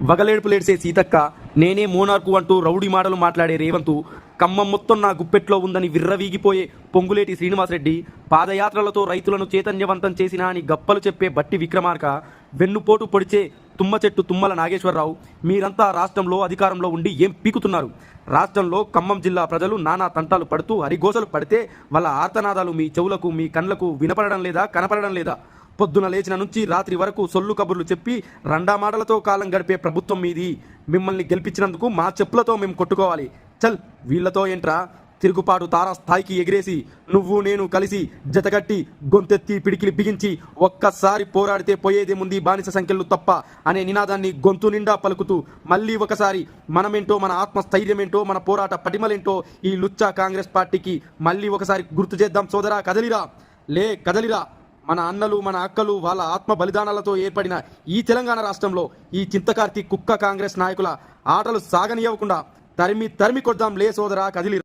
వగలేడుపులేడ్సే సీతక్క, నేనే మోనార్కు అంటూ రౌడీ మాటలు మాట్లాడే రేవంతు, ఖమ్మం మొత్తం నా గుప్పెట్లో ఉందని విర్రవీగిపోయే పొంగులేటి శ్రీనివాసరెడ్డి, పాదయాత్రలతో రైతులను చైతన్యవంతం చేసినా అని గప్పలు చెప్పే బట్టి విక్రమార్క, వెన్నుపోటు పొడిచే తుమ్మ చెట్టు తుమ్మల నాగేశ్వరరావు, మీరంతా రాష్ట్రంలో అధికారంలో ఉండి ఏం పీకుతున్నారు? రాష్ట్రంలో ఖమ్మం జిల్లా ప్రజలు నానా తంటాలు పడుతూ హరిగోసలు పడితే వాళ్ళ ఆర్తనాదాలు మీ చెవులకు మీ కళ్ళకు వినపడడం లేదా, కనపడడం లేదా? పొద్దున లేచిన నుంచి రాత్రి వరకు సొల్లు కబుర్లు చెప్పి రండా మాటలతో కాలం గడిపే ప్రభుత్వం మీది. మిమ్మల్ని గెలిపించినందుకు మా చెప్పులతో మేము కొట్టుకోవాలి. చల్, వీళ్లతో ఏంట్రా? తిరుగుపాటు తారా స్థాయికి ఎగిరేసి నువ్వు నేను కలిసి జతగట్టి గొంతెత్తి పిడికిలి బిగించి ఒక్కసారి పోరాడితే పోయేదేముంది బానిస సంఖ్యలు తప్ప అనే నినాదాన్ని గొంతు నిండా పలుకుతూ మళ్ళీ ఒకసారి మనమేంటో, మన ఆత్మస్థైర్యమేంటో, మన పోరాట పటిమలేంటో ఈ లుచ్చా కాంగ్రెస్ పార్టీకి మళ్ళీ ఒకసారి గుర్తు చేద్దాం. సోదరా, కదలిరా, లే కదలిరా. మన అన్నలు, మన అక్కలు వాళ్ళ ఆత్మ బలిదానాలతో ఏర్పడిన ఈ తెలంగాణ రాష్ట్రంలో ఈ చింతకార్తి కుక్క కాంగ్రెస్ నాయకుల ఆటలు సాగనియవకుండా తరిమి కొద్దాం. లే సోదరా, కదిలి.